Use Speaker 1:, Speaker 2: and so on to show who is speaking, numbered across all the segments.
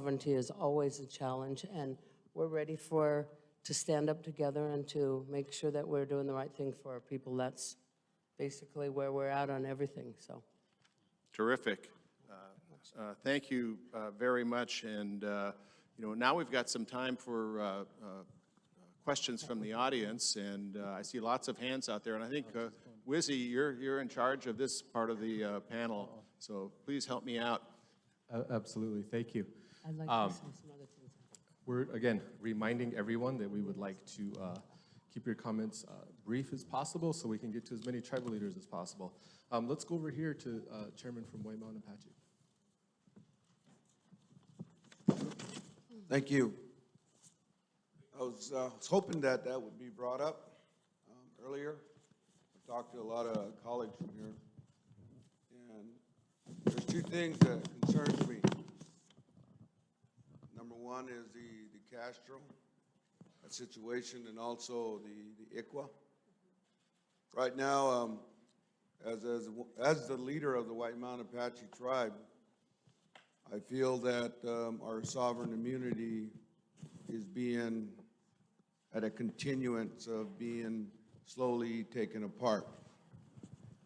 Speaker 1: sovereignty is always a challenge, and we're ready to stand up together and to make sure that we're doing the right thing for our people. That's basically where we're at on everything, so.
Speaker 2: Terrific. Thank you very much. And, now we've got some time for questions from the audience, and I see lots of hands out there. And I think, Wizzy, you're in charge of this part of the panel, so please help me out.
Speaker 3: Absolutely, thank you.
Speaker 1: I'd like to say some other things.
Speaker 3: We're, again, reminding everyone that we would like to keep your comments brief as possible so we can get to as many tribal leaders as possible. Let's go over here to Chairman from White Mountain Apache.
Speaker 4: Thank you. I was hoping that would be brought up earlier. I talked to a lot of colleagues from here, and there's two things that concerns me. Number one is the Castro situation, and also the ICWA. Right now, as the leader of the White Mountain Apache tribe, I feel that our sovereign immunity is being at a continuance of being slowly taken apart.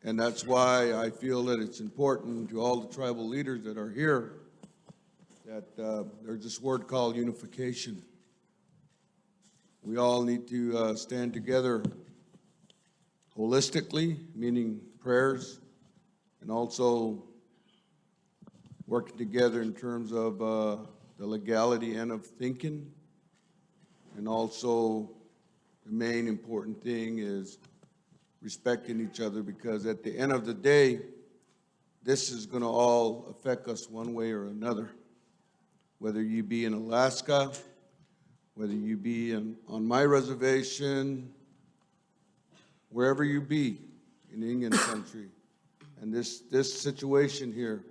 Speaker 4: And that's why I feel that it's important to all the tribal leaders that are here that there's this word called unification. We all need to stand together holistically, meaning prayers, and also working together in terms of the legality and of thinking. And also, the main important thing is respecting each other, because at the end of the day, this is going to all affect us one way or another. Whether you be in Alaska, whether you be on my reservation, wherever you be in Indian country. And this situation here,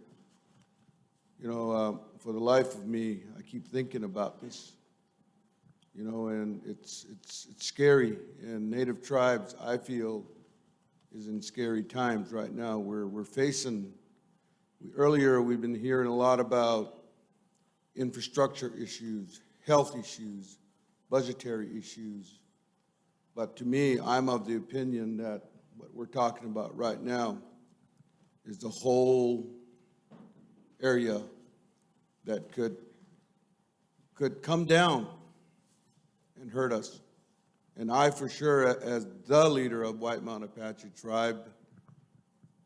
Speaker 4: for the life of me, I keep thinking about this, and it's scary. And Native tribes, I feel, is in scary times right now. We're facing, earlier we've been hearing a lot about infrastructure issues, health issues, budgetary issues. But to me, I'm of the opinion that what we're talking about right now is the whole area that could come down and hurt us. And I, for sure, as the leader of White Mountain Apache tribe,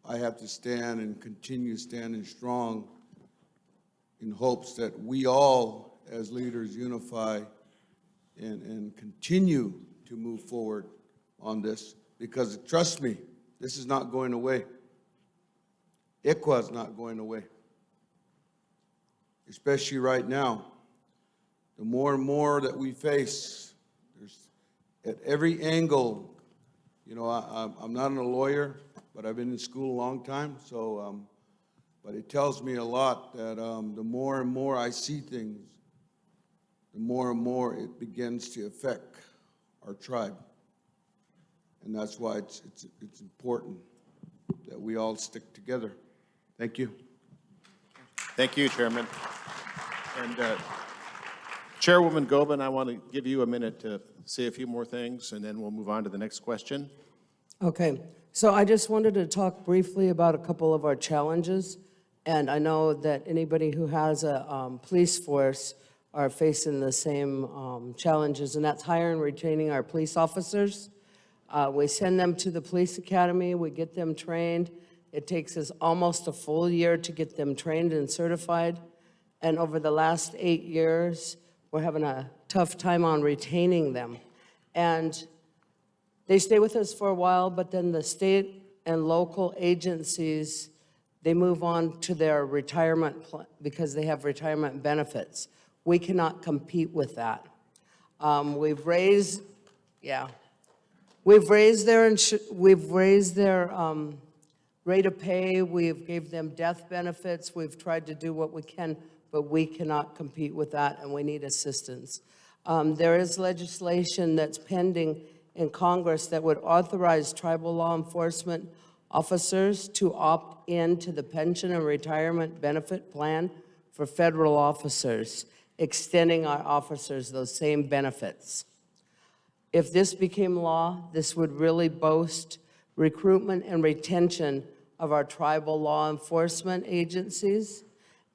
Speaker 4: I have to stand and continue standing strong in hopes that we all, as leaders, unify and continue to move forward on this. Because trust me, this is not going away. ICWA is not going away, especially right now. The more and more that we face, there's at every angle. I'm not a lawyer, but I've been in school a long time, so but it tells me a lot that the more and more I see things, the more and more it begins to affect our tribe. And that's why it's important that we all stick together. Thank you.
Speaker 2: Thank you, Chairman. And Chairwoman Gobin, I want to give you a minute to say a few more things, and then we'll move on to the next question.
Speaker 1: Okay, so I just wanted to talk briefly about a couple of our challenges. And I know that anybody who has a police force are facing the same challenges, and that's hiring and retaining our police officers. We send them to the police academy, we get them trained. It takes us almost a full year to get them trained and certified. And over the last 8 years, we're having a tough time on retaining them. And they stay with us for a while, but then the state and local agencies, they move on to their retirement plan because they have retirement benefits. We cannot compete with that. We've raised their rate of pay. We've gave them death benefits. We've tried to do what we can, but we cannot compete with that, and we need assistance. There is legislation that's pending in Congress that would authorize tribal law enforcement officers to opt in to the pension and retirement benefit plan for federal officers. extending our officers those same benefits. If this became law, this would really boost recruitment and retention of our tribal law enforcement agencies,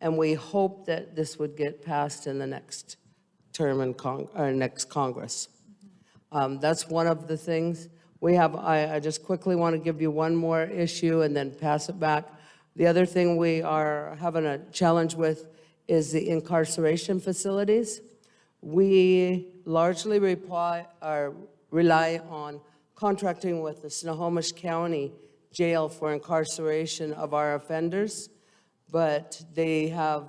Speaker 1: and we hope that this would get passed in the next term in next Congress. That's one of the things. We have, I just quickly want to give you one more issue and then pass it back. The other thing we are having a challenge with is the incarceration facilities. We largely rely on contracting with the Snohomish County Jail for incarceration of our offenders, but they have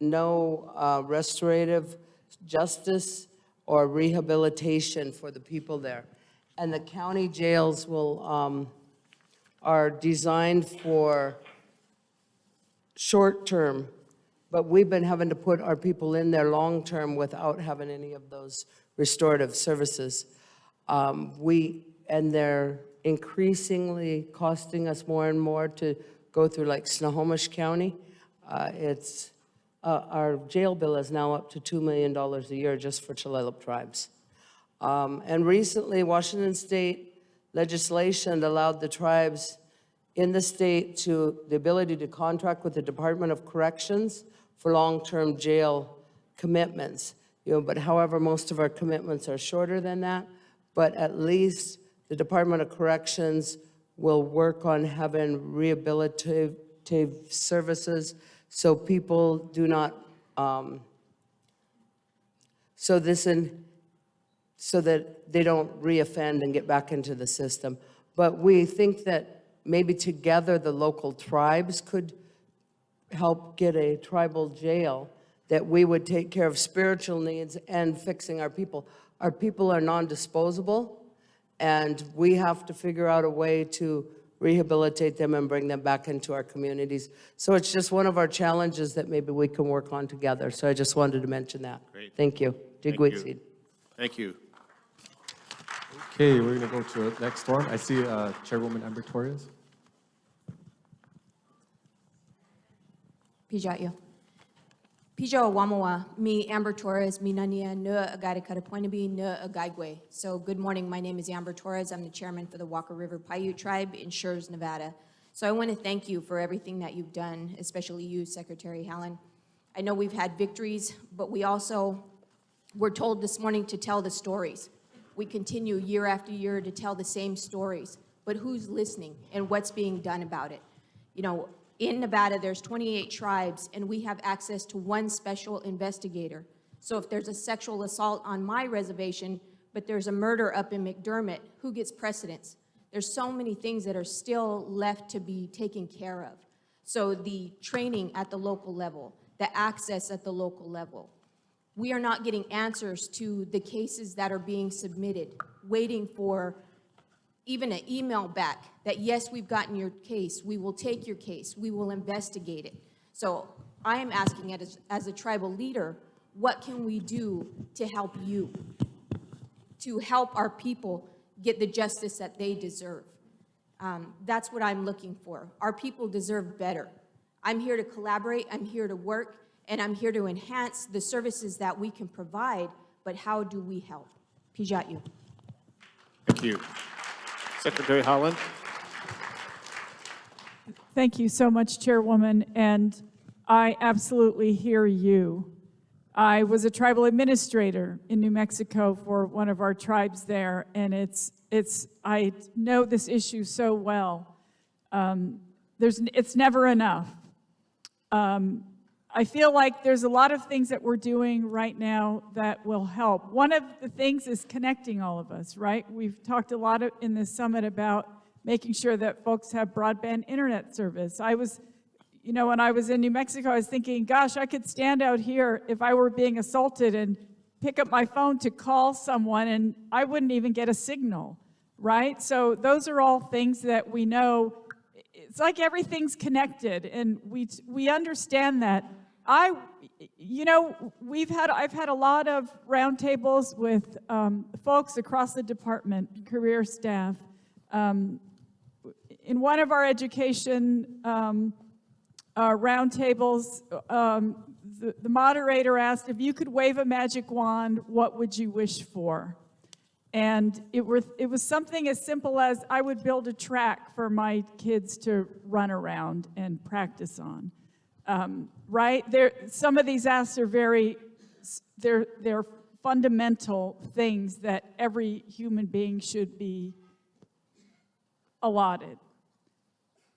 Speaker 1: no restorative justice or rehabilitation for the people there. And the county jails are designed for short-term, but we've been having to put our people in there long-term without having any of those restorative services. And they're increasingly costing us more and more to go through like Snohomish County. Our jail bill is now up to $2 million a year just for Tulalip tribes. And recently, Washington state legislation allowed the tribes in the state the ability to contract with the Department of Corrections for long-term jail commitments. But however, most of our commitments are shorter than that, but at least the Department of Corrections will work on having rehabilitative services so people do not, so that they don't reoffend and get back into the system. But we think that maybe together the local tribes could help get a tribal jail, that we would take care of spiritual needs and fixing our people. Our people are non-disposable, and we have to figure out a way to rehabilitate them and bring them back into our communities. So it's just one of our challenges that maybe we can work on together. So I just wanted to mention that.
Speaker 2: Great.
Speaker 1: Thank you.
Speaker 2: Thank you. Thank you.
Speaker 3: Okay, we're going to go to the next one. I see Chairwoman Amber Torres.
Speaker 5: Pijayo. Pijo Wamawa, me Amber Torres, me Nania Nua Agada Karapoinabi Nua Agaigwe. So good morning, my name is Amber Torres. I'm the chairman for the Walker River Paiute Tribe in Schurz, Nevada. So I want to thank you for everything that you've done, especially you, Secretary Helen. I know we've had victories, but we also were told this morning to tell the stories. We continue year after year to tell the same stories, but who's listening and what's being done about it? In Nevada, there's 28 tribes, and we have access to one special investigator. So if there's a sexual assault on my reservation, but there's a murder up in McDermott, who gets precedence? There's so many things that are still left to be taken care of. So the training at the local level, the access at the local level. We are not getting answers to the cases that are being submitted, waiting for even an email back that, yes, we've gotten your case, we will take your case, we will investigate it. So I am asking it as a tribal leader, what can we do to help you, to help our people get the justice that they deserve? That's what I'm looking for. Our people deserve better. I'm here to collaborate, I'm here to work, and I'm here to enhance the services that we can provide, but how do we help? Pijat.
Speaker 2: Thank you. Secretary Holland.
Speaker 6: Thank you so much, Chairwoman, and I absolutely hear you. I was a tribal administrator in New Mexico for one of our tribes there, and I know this issue so well. It's never enough. I feel like there's a lot of things that we're doing right now that will help. One of the things is connecting all of us, right? We've talked a lot in this summit about making sure that folks have broadband internet service. When I was in New Mexico, I was thinking, gosh, I could stand out here if I were being assaulted and pick up my phone to call someone, and I wouldn't even get a signal, right? So those are all things that we know. It's like everything's connected, and we understand that. I've had a lot of roundtables with folks across the department, career staff. In one of our education roundtables, the moderator asked, if you could wave a magic wand, what would you wish for? And it was something as simple as I would build a track for my kids to run around and practice on. Right? Some of these asks are they're fundamental things that every human being should be allotted.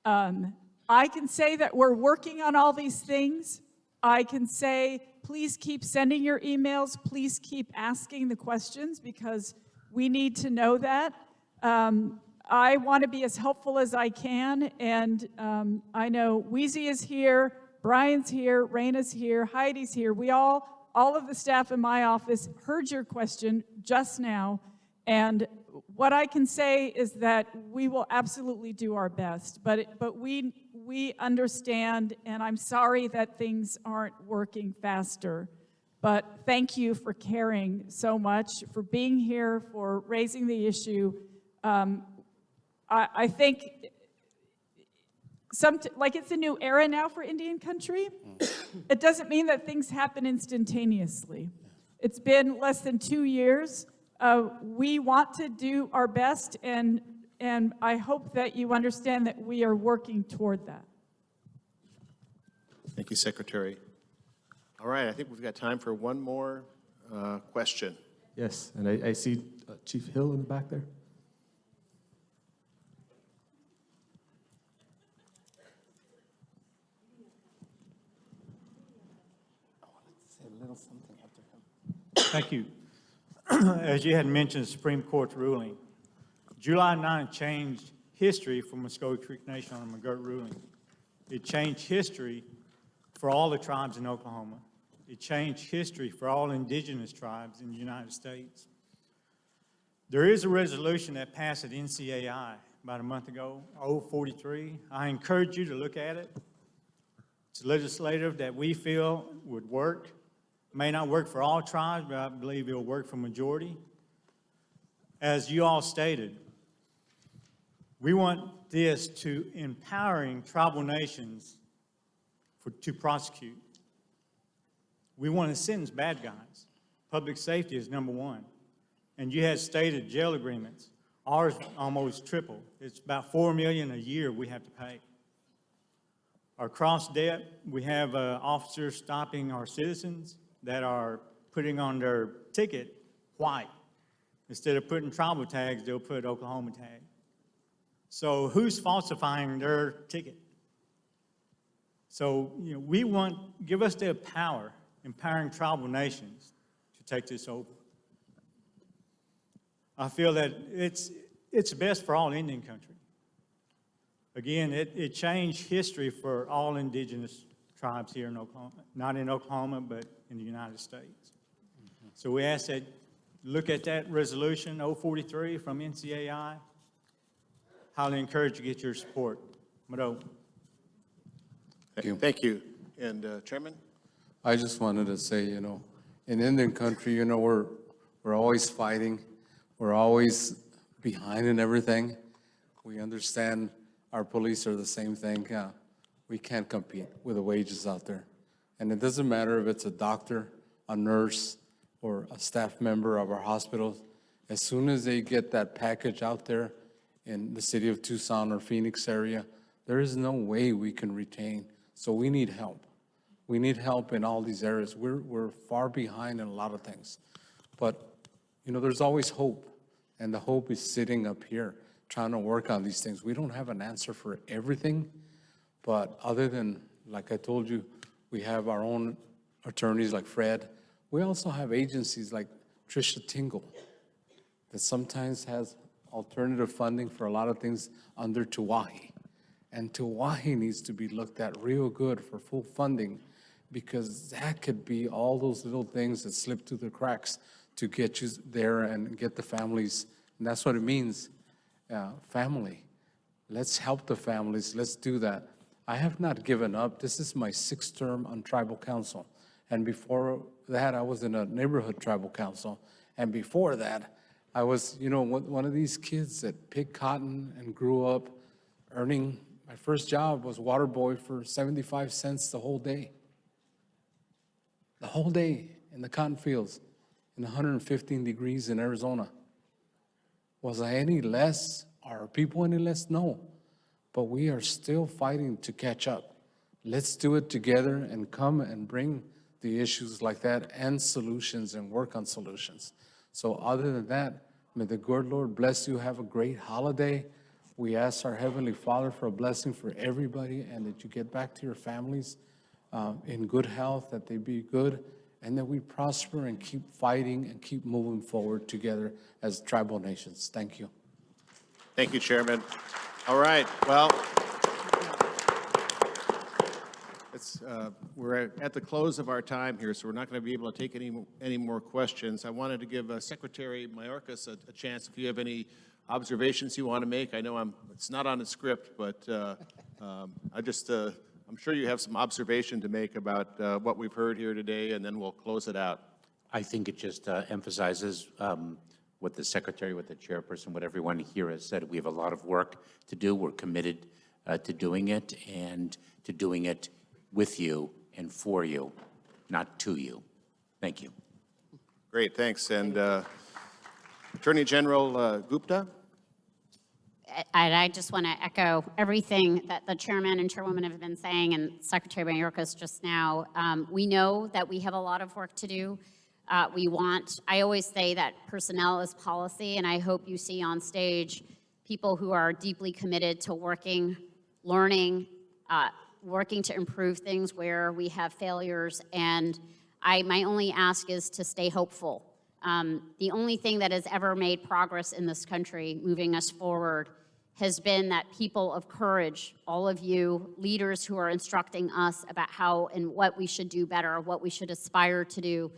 Speaker 6: I can say that we're working on all these things. I can say, please keep sending your emails. Please keep asking the questions because we need to know that. I want to be as helpful as I can, and I know Weezy is here, Brian's here, Raina's here, Heidi's here. We all of the staff in my office heard your question just now, and what I can say is that we will absolutely do our best, but we understand, and I'm sorry that things aren't working faster. But thank you for caring so much, for being here, for raising the issue. I think like it's a new era now for Indian country. It doesn't mean that things happen instantaneously. It's been less than 2 years. We want to do our best, and I hope that you understand that we are working toward that.
Speaker 2: Thank you, Secretary. All right, I think we've got time for one more question.
Speaker 3: Yes, and I see Chief Hill in the back there.
Speaker 7: Thank you. As you had mentioned, the Supreme Court's ruling, July 9 changed history for Muskogee Creek Nation on the McGirt ruling. It changed history for all the tribes in Oklahoma. It changed history for all indigenous tribes in the United States. There is a resolution that passed at NCAI about a month ago, 043. I encourage you to look at it. It's legislative that we feel would work. May not work for all tribes, but I believe it'll work for majority. As you all stated, we want this to empowering tribal nations to prosecute. We want to sentence bad guys. Public safety is number one. And you had stated jail agreements. Ours almost triple. It's about $4 million a year we have to pay. Our cross debt, we have officers stopping our citizens that are putting on their ticket white. Instead of putting tribal tags, they'll put Oklahoma tag. So who's falsifying their ticket? So, we want, give us the power, empowering tribal nations to take this over. I feel that it's best for all Indian country. Again, it changed history for all indigenous tribes here in Oklahoma, not in Oklahoma, but in the United States. So we ask that, look at that resolution 043 from NCAI. Highly encourage you to get your support. Mado.
Speaker 2: Thank you. And Chairman?
Speaker 8: I just wanted to say, in Indian country, we're always fighting. We're always behind in everything. We understand our police are the same thing. We can't compete with the wages out there. And it doesn't matter if it's a doctor, a nurse, or a staff member of our hospitals. As soon as they get that package out there in the city of Tucson or Phoenix area, there is no way we can retain. So we need help. We need help in all these areas. We're far behind in a lot of things. But, there's always hope. And the hope is sitting up here trying to work on these things. We don't have an answer for everything. But other than, like I told you, we have our own attorneys like Fred. We also have agencies like Tricia Tingle that sometimes has alternative funding for a lot of things under Tuahi. And Tuahi needs to be looked at real good for full funding because that could be all those little things that slip through the cracks to get you there and get the families. And that's what it means, family. Let's help the families. Let's do that. I have not given up. This is my 6th term on tribal council. And before that, I was in a neighborhood tribal council. And before that, I was, one of these kids that picked cotton and grew up earning, my first job was water boy for 75 cents the whole day. the whole day in the cotton fields in 115 degrees in Arizona. Was I any less? Are people any less? No. But we are still fighting to catch up. Let's do it together and come and bring the issues like that and solutions and work on solutions. So other than that, may the good Lord bless you. Have a great holiday. We ask our Heavenly Father for a blessing for everybody and that you get back to your families in good health, that they be good, and that we prosper and keep fighting and keep moving forward together as tribal nations. Thank you.
Speaker 2: Thank you, Chairman. All right, well, we're at the close of our time here, so we're not going to be able to take any more questions. I wanted to give Secretary Mayorkas a chance if you have any observations you want to make. I know it's not on the script, but I'm sure you have some observation to make about what we've heard here today, and then we'll close it out.
Speaker 9: I think it just emphasizes what the Secretary, what the Chairperson, what everyone here has said. We have a lot of work to do. We're committed to doing it and to doing it with you and for you, not to you. Thank you.
Speaker 2: Great, thanks. And Attorney General Gupta?
Speaker 10: I just want to echo everything that the chairman and chairwoman have been saying and Secretary Mayorkas just now. We know that we have a lot of work to do. I always say that personnel is policy, and I hope you see on stage people who are deeply committed to working, learning, working to improve things where we have failures. And my only ask is to stay hopeful. The only thing that has ever made progress in this country, moving us forward, has been that people of courage, all of you leaders who are instructing us about how and what we should do better, what we should aspire to do,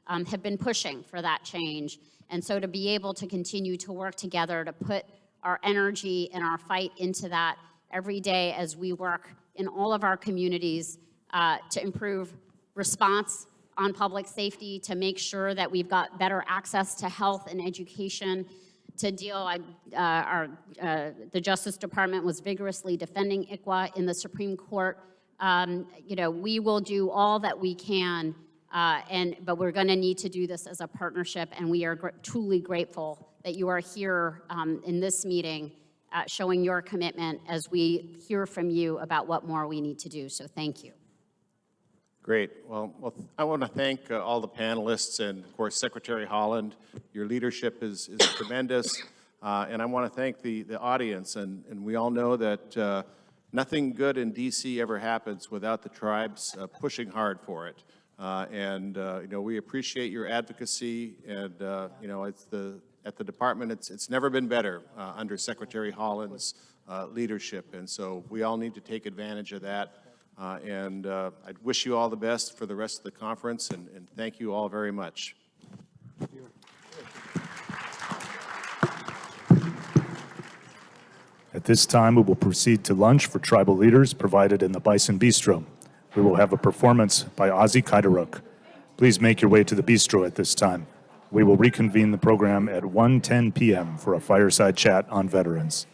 Speaker 10: have been pushing for that change. And so to be able to continue to work together to put our energy and our fight into that every day as we work in all of our communities to improve response on public safety, to make sure that we've got better access to health and education, to deal, the Justice Department was vigorously defending ICWA in the Supreme Court. We will do all that we can, but we're going to need to do this as a partnership, and we are truly grateful that you are here in this meeting showing your commitment as we hear from you about what more we need to do. So thank you.
Speaker 2: Great. Well, I want to thank all the panelists and, of course, Secretary Haaland. Your leadership is tremendous. And I want to thank the audience. And we all know that nothing good in D.C. ever happens without the tribes pushing hard for it. We appreciate your advocacy. And, at the department, it's never been better under Secretary Haaland's leadership. And so we all need to take advantage of that. I wish you all the best for the rest of the conference, and thank you all very much.
Speaker 11: At this time, we will proceed to lunch for tribal leaders provided in the Bison Bistro. We will have a performance by Ozzy Kaidaruk. Please make your way to the bistro at this time. We will reconvene the program at 1:10 p.m. for a fireside chat on veterans.